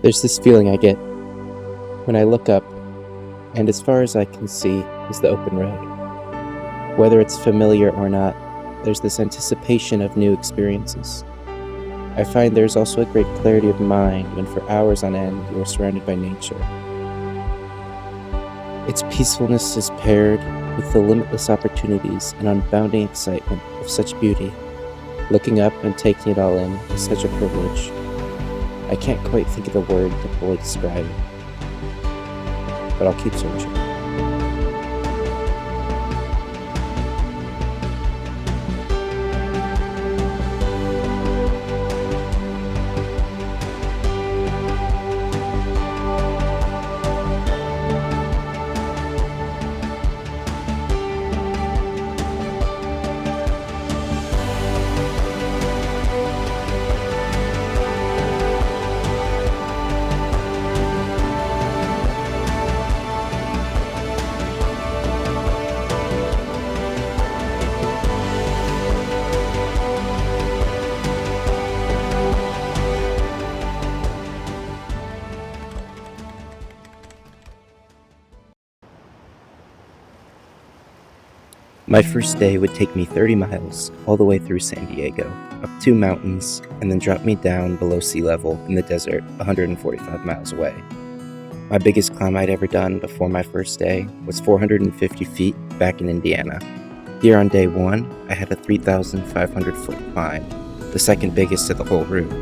There's this feeling I get when I look up, and as far as I can see is the open road. Whether it's familiar or not, there's this anticipation of new experiences. I find there's also a great clarity of mind when for hours on end you are surrounded by nature. Its peacefulness is paired with the limitless opportunities and unbounding excitement of such beauty. Looking up and taking it all in is such a privilege. I can't quite think of the word to fully describe it, but I'll keep searching. My first day would take me 30 miles all the way through San Diego, up 2 mountains, and then drop me down below sea level in the desert 145 miles away. My biggest climb I'd ever done before my first day was 450 feet back in Indiana. Here on day 1, I had a 3,500 foot climb, the second biggest of the whole route.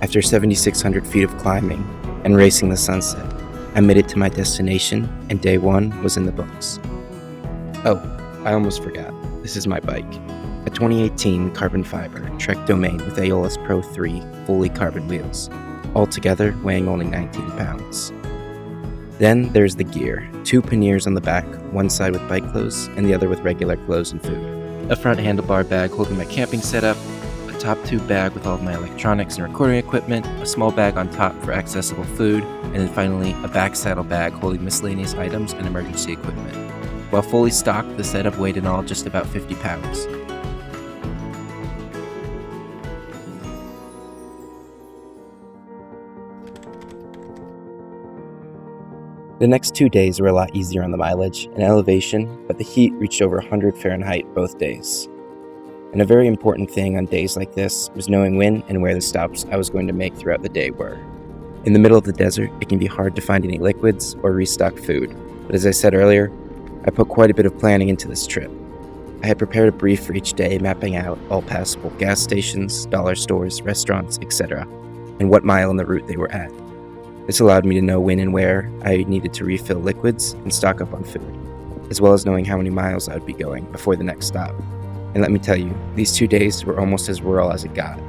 After 7,600 feet of climbing and racing the sunset, I made it to my destination, and day 1 was in the books. Oh, I almost forgot. This is my bike. A 2018 carbon fiber Trek Domain with Aeolus Pro 3 fully carbon wheels, altogether weighing only 19 pounds. Then there's the gear. 2 panniers on the back, one side with bike clothes and the other with regular clothes and food. A front handlebar bag holding my camping setup, a top tube bag with all of my electronics and recording equipment, a small bag on top for accessible food, and then finally a back saddle bag holding miscellaneous items and emergency equipment. While fully stocked, the setup weighed in all just about 50 pounds. The next 2 days were a lot easier on the mileage and elevation, but the heat reached over 100 Fahrenheit both days. And a very important thing on days like this was knowing when and where the stops I was going to make throughout the day were. In the middle of the desert, it can be hard to find any liquids or restock food, but as I said earlier, I put quite a bit of planning into this trip. I had prepared a brief for each day mapping out all passable gas stations, dollar stores, restaurants, etc., and what mile on the route they were at. This allowed me to know when and where I needed to refill liquids and stock up on food, as well as knowing how many miles I would be going before the next stop. And let me tell you, these 2 days were almost as rural as it got.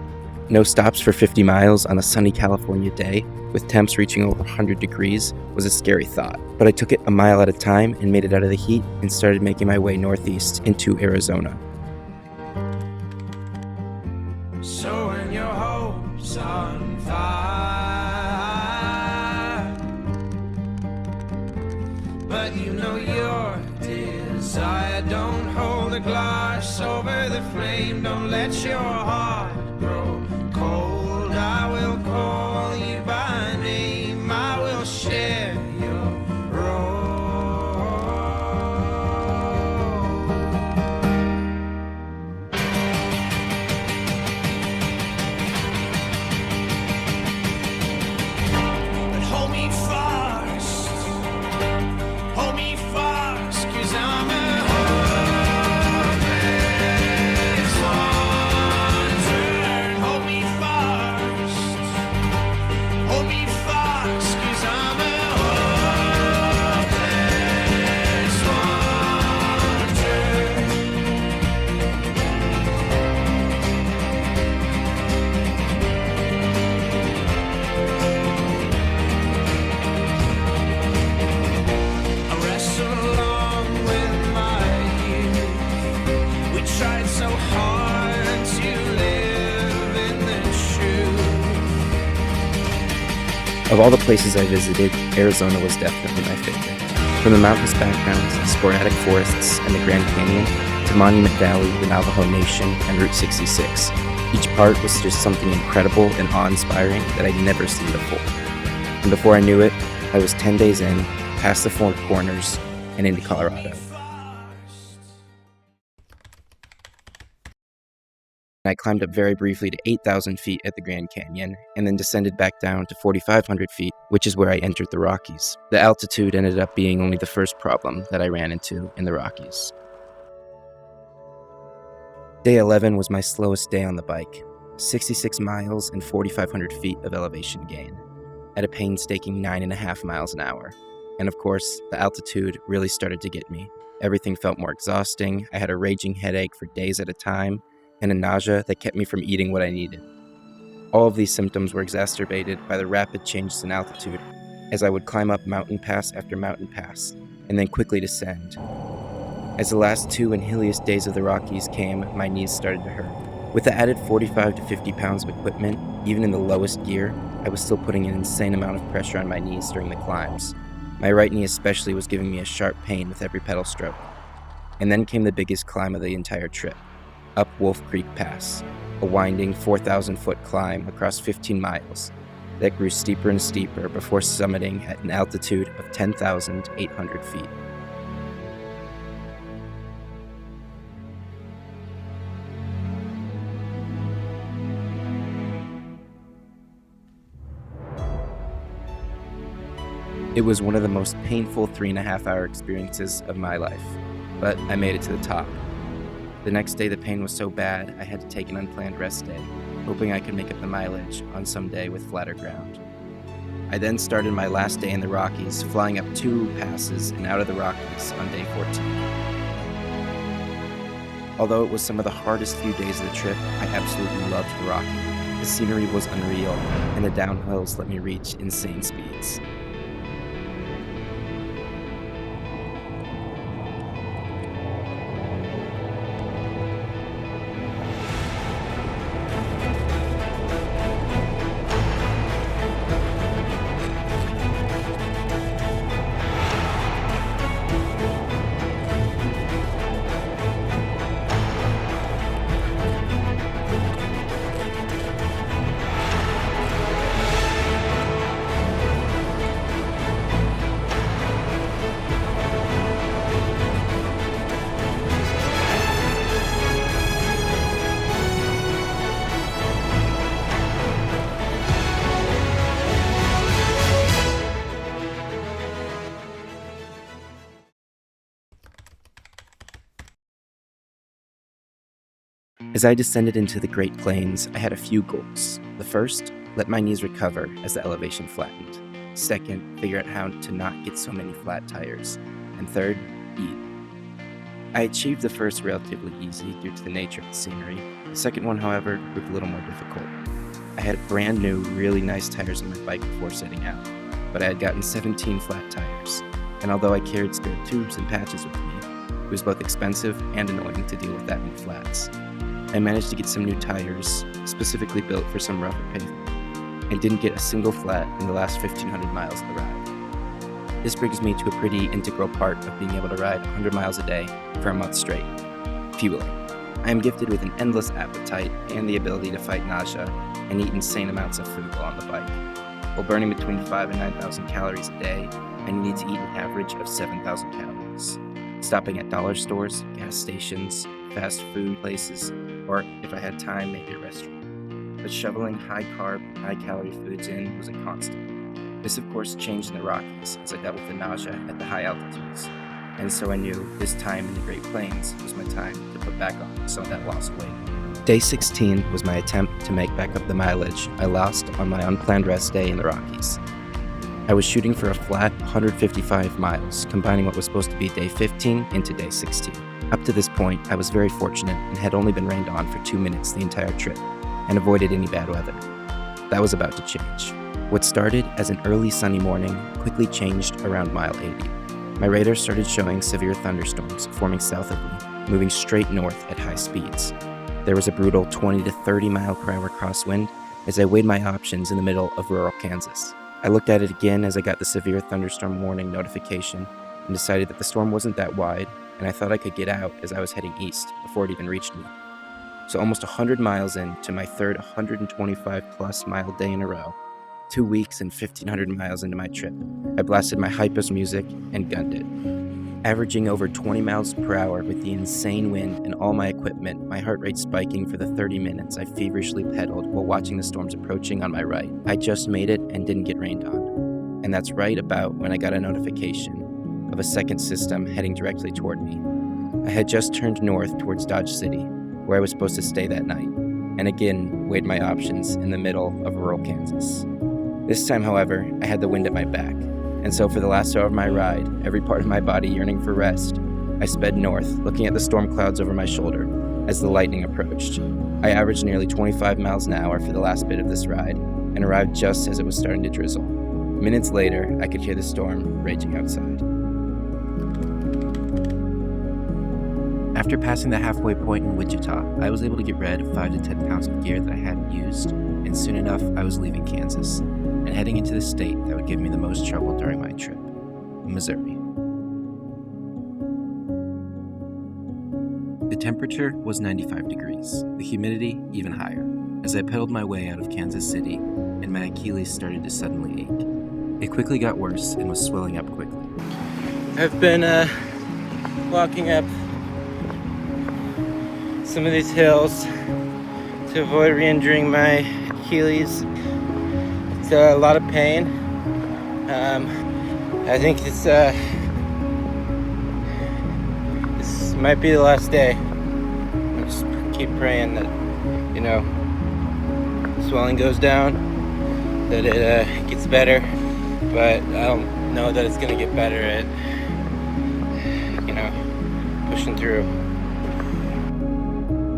No stops for 50 miles on a sunny California day, with temps reaching over 100 degrees, was a scary thought. But I took it a mile at a time and made it out of the heat and started making my way northeast into Arizona. So when your hopes on fire, but you know your desire, don't hold a glass over the flame, don't let your heart grow cold. I will call you by name, I will share your role. But hold me fast, 'cause I'm a hopeless wanderer. Hold me fast, 'cause I'm a hopeless wanderer. I wrestle along with my youth. We tried so hard to live in the truth. Of all the places I visited, Arizona was definitely my favorite. From the mountainous backgrounds, sporadic forests, and the Grand Canyon, to Monument Valley, the Navajo Nation, and Route 66, each part was just something incredible and awe-inspiring that I'd never seen before. And before I knew it, I was 10 days in, past the Four Corners, and into Colorado. I climbed up very briefly to 8,000 feet at the Grand Canyon, and then descended back down to 4,500 feet, which is where I entered the Rockies. The altitude ended up being only the first problem that I ran into in the Rockies. Day 11 was my slowest day on the bike, 66 miles and 4,500 feet of elevation gain, at a painstaking 9.5 miles an hour. And of course, the altitude really started to get me. Everything felt more exhausting, I had a raging headache for days at a time, and a nausea that kept me from eating what I needed. All of these symptoms were exacerbated by the rapid changes in altitude, as I would climb up mountain pass after mountain pass, and then quickly descend. As the last 2 and hilliest days of the Rockies came, my knees started to hurt. With the added 45 to 50 pounds of equipment, even in the lowest gear, I was still putting an insane amount of pressure on my knees during the climbs. My right knee especially was giving me a sharp pain with every pedal stroke. And then came the biggest climb of the entire trip, up Wolf Creek Pass, a winding 4,000-foot climb across 15 miles that grew steeper and steeper before summiting at an altitude of 10,800 feet. It was one of the most painful 3.5-hour experiences of my life, but I made it to the top. The next day the pain was so bad I had to take an unplanned rest day, hoping I could make up the mileage on some day with flatter ground. I then started my last day in the Rockies, flying up 2 passes and out of the Rockies on day 14. Although it was some of the hardest few days of the trip, I absolutely loved the Rockies. The scenery was unreal, and the downhills let me reach insane speeds. As I descended into the Great Plains, I had a few goals. The first, let my knees recover as the elevation flattened. Second, figure out how to not get so many flat tires. And third, eat. I achieved the first relatively easy due to the nature of the scenery. The second one, however, proved a little more difficult. I had brand new, really nice tires on my bike before setting out, but I had gotten 17 flat tires. And although I carried spare tubes and patches with me, it was both expensive and annoying to deal with that many flats. I managed to get some new tires, specifically built for some rougher pavement, and didn't get a single flat in the last 1,500 miles of the ride. This brings me to a pretty integral part of being able to ride 100 miles a day for a month straight: fueling. I am gifted with an endless appetite and the ability to fight nausea and eat insane amounts of food while on the bike. While burning between 5,000 and 9,000 calories a day, I needed to eat an average of 7,000 calories. Stopping at dollar stores, gas stations, fast food places, or if I had time, maybe a restaurant. But shoveling high-carb, high-calorie foods in was a constant. This, of course, changed in the Rockies as I dealt with the nausea at the high altitudes. And so I knew this time in the Great Plains was my time to put back on some of that lost weight. Day 16 was my attempt to make back up the mileage I lost on my unplanned rest day in the Rockies. I was shooting for a flat 155 miles, combining what was supposed to be day 15 into day 16. Up to this point, I was very fortunate and had only been rained on for 2 minutes the entire trip, and avoided any bad weather. That was about to change. What started as an early sunny morning quickly changed around mile 80. My radar started showing severe thunderstorms forming south of me, moving straight north at high speeds. There was a brutal 20 to 30 mile per hour crosswind as I weighed my options in the middle of rural Kansas. I looked at it again as I got the severe thunderstorm warning notification and decided that the storm wasn't that wide, and I thought I could get out as I was heading east before it even reached me. So almost 100 miles into my third 125 plus mile day in a row, 2 weeks and 1,500 miles into my trip, I blasted my hypest music and gunned it. Averaging over 20 miles per hour with the insane wind and all my equipment, my heart rate spiking for the 30 minutes I feverishly pedaled while watching the storms approaching on my right. I just made it and didn't get rained on. And that's right about when I got a notification of a second system heading directly toward me. I had just turned north towards Dodge City, where I was supposed to stay that night, and again weighed my options in the middle of rural Kansas. This time, however, I had the wind at my back, and so for the last hour of my ride, every part of my body yearning for rest, I sped north, looking at the storm clouds over my shoulder as the lightning approached. I averaged nearly 25 miles an hour for the last bit of this ride, and arrived just as it was starting to drizzle. Minutes later, I could hear the storm raging outside. After passing the halfway point in Wichita, I was able to get rid of 5 to 10 pounds of gear that I hadn't used, and soon enough I was leaving Kansas and heading into the state that would give me the most trouble during my trip, Missouri. The temperature was 95 degrees, the humidity even higher, as I pedaled my way out of Kansas City and my Achilles started to suddenly ache. It quickly got worse and was swelling up quickly. I've been walking up some of these hills to avoid re-injuring my Achilles. It's a lot of pain. I think this might be the last day. I'll just keep praying that, swelling goes down, that it gets better, but I don't know that it's gonna get better at, pushing through.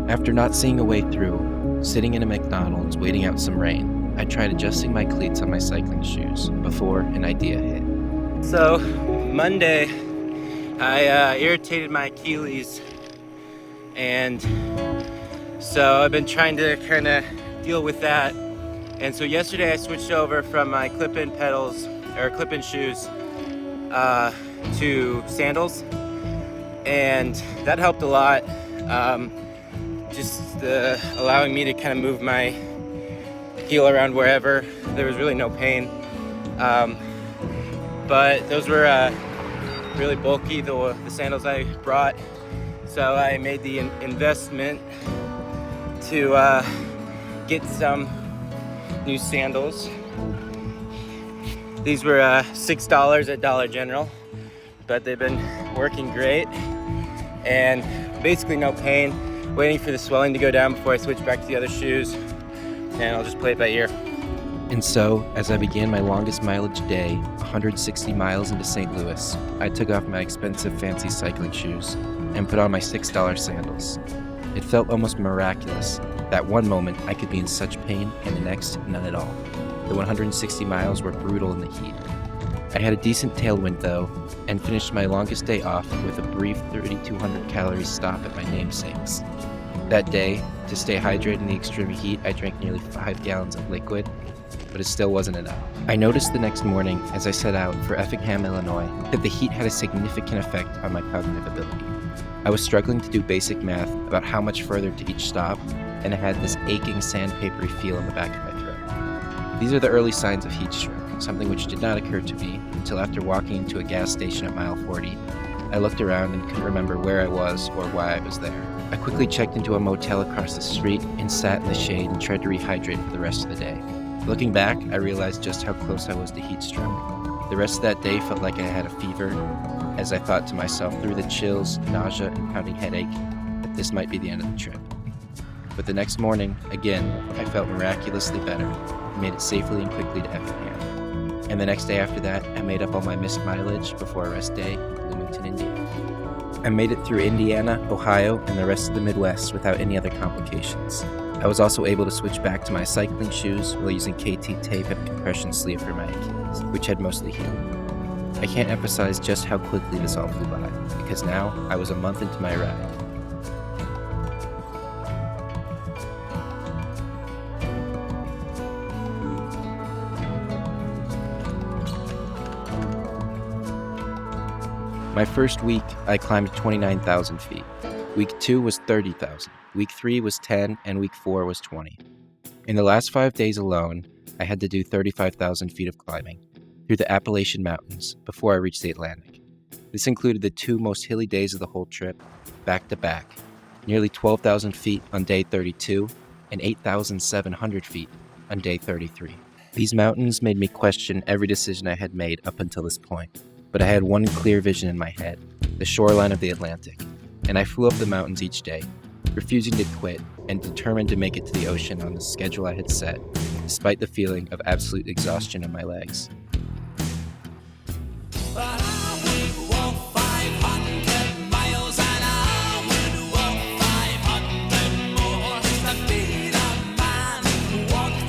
After not seeing a way through, sitting in a McDonald's waiting out some rain, I tried adjusting my cleats on my cycling shoes before an idea hit. So, Monday, I irritated my Achilles, and so I've been trying to kind of deal with that. And so yesterday I switched over from my clip-in shoes to sandals, and that helped a lot. Just allowing me to kind of move my heel around wherever. There was really no pain. But those were really bulky, the sandals I brought. So I made the investment to get some new sandals. These were $6 at Dollar General, but they've been working great. And basically no pain. Waiting for the swelling to go down before I switch back to the other shoes, and I'll just play it by ear. And so, as I began my longest mileage day, 160 miles into St. Louis, I took off my expensive fancy cycling shoes and put on my $6 sandals. It felt almost miraculous that one moment I could be in such pain and the next none at all. The 160 miles were brutal in the heat. I had a decent tailwind though, and finished my longest day off with a brief 3,200 calorie stop at my namesake's. That day, to stay hydrated in the extreme heat, I drank nearly 5 gallons of liquid, but it still wasn't enough. I noticed the next morning as I set out for Effingham, Illinois, that the heat had a significant effect on my cognitive ability. I was struggling to do basic math about how much further to each stop, and I had this aching sandpapery feel in the back of my throat. These are the early signs of heat stroke, something which did not occur to me until after walking into a gas station at mile 40. I looked around and couldn't remember where I was or why I was there. I quickly checked into a motel across the street and sat in the shade and tried to rehydrate for the rest of the day. Looking back, I realized just how close I was to heat stroke. The rest of that day felt like I had a fever, as I thought to myself through the chills, nausea, and pounding headache that this might be the end of the trip. But the next morning, again, I felt miraculously better and made it safely and quickly to Effingham. And the next day after that, I made up all my missed mileage before a rest day in Bloomington, Indiana. I made it through Indiana, Ohio, and the rest of the Midwest without any other complications. I was also able to switch back to my cycling shoes while using KT tape and a compression sleeve for my Achilles, which had mostly healed. I can't emphasize just how quickly this all flew by, because now I was a month into my ride. My first week, I climbed 29,000 feet. Week 2 was 30,000. Week 3 was 10, and week 4 was 20. In the last 5 days alone, I had to do 35,000 feet of climbing through the Appalachian Mountains before I reached the Atlantic. This included the 2 most hilly days of the whole trip, back to back, nearly 12,000 feet on day 32 and 8,700 feet on day 33. These mountains made me question every decision I had made up until this point, but I had one clear vision in my head, the shoreline of the Atlantic, and I flew up the mountains each day, refusing to quit and determined to make it to the ocean on the schedule I had set, despite the feeling of absolute exhaustion in my legs. But I would walk 500 miles and I would walk 500 more just to be the man who walked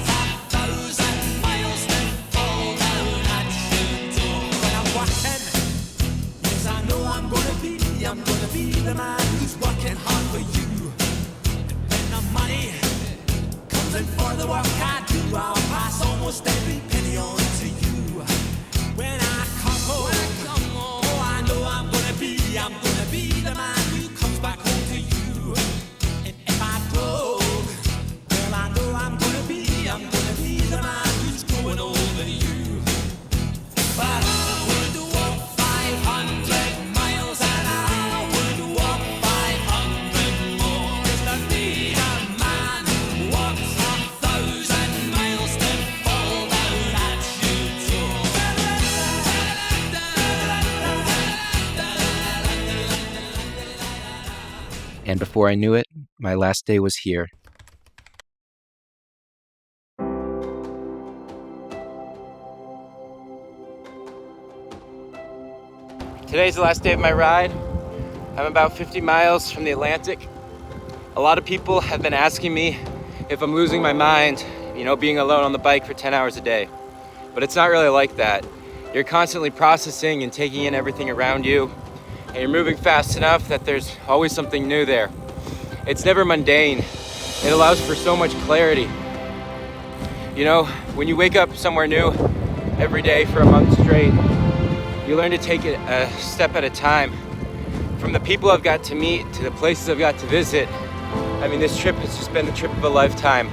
1,000 miles to fall down at your door. When I'm walking, yes I know I'm gonna be the man who's working hard for you. And when the money comes in for the work I do, I'll pass almost every penny on to you. When I come home, oh, I know I'm gonna be the man who comes back home to you. And if I broke, well, I know I'm gonna be the man who's growing older than you. But I would walk 500 miles and I would walk 500 more just to be the man who walks 1,000 miles to fall down at your door. And before I knew it, my last day was here. Today's the last day of my ride. I'm about 50 miles from the Atlantic. A lot of people have been asking me if I'm losing my mind, being alone on the bike for 10 hours a day. But it's not really like that. You're constantly processing and taking in everything around you, and you're moving fast enough that there's always something new there. It's never mundane. It allows for so much clarity. When you wake up somewhere new every day for a month straight, you learn to take it a step at a time. From the people I've got to meet to the places I've got to visit, this trip has just been the trip of a lifetime.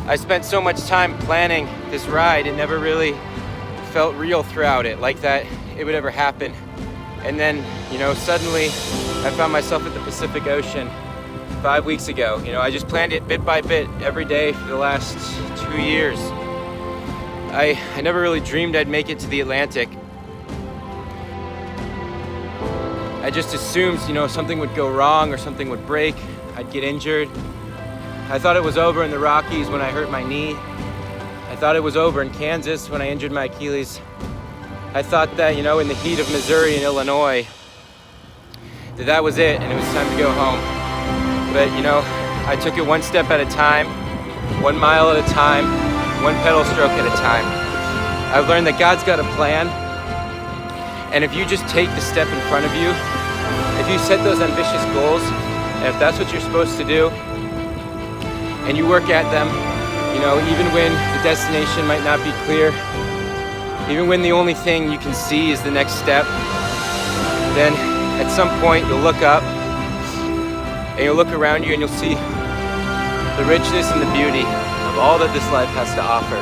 I spent so much time planning this ride, it never really felt real throughout it, like that it would ever happen. And then, suddenly I found myself at the Pacific Ocean 5 weeks ago. I just planned it bit by bit every day for the last 2 years. I never really dreamed I'd make it to the Atlantic. I just assumed, something would go wrong or something would break, I'd get injured. I thought it was over in the Rockies when I hurt my knee. I thought it was over in Kansas when I injured my Achilles. I thought that, in the heat of Missouri and Illinois, that was it and it was time to go home. But, I took it one step at a time, 1 mile at a time, one pedal stroke at a time. I've learned that God's got a plan, and if you just take the step in front of you, if you set those ambitious goals, and if that's what you're supposed to do, and you work at them, even when the destination might not be clear, even when the only thing you can see is the next step, then at some point you'll look up and you'll look around you and you'll see the richness and the beauty of all that this life has to offer,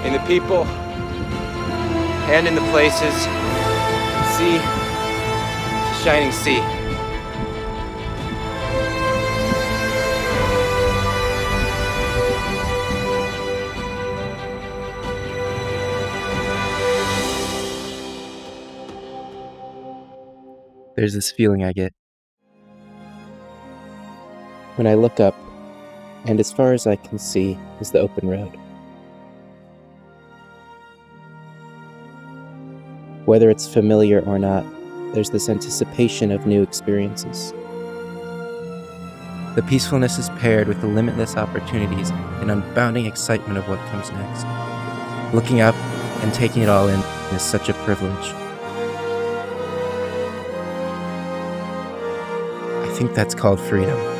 in the people and in the places, sea to shining sea. There's this feeling I get when I look up, and as far as I can see is the open road. Whether it's familiar or not, there's this anticipation of new experiences. The peacefulness is paired with the limitless opportunities and unbounding excitement of what comes next. Looking up and taking it all in is such a privilege. I think that's called freedom.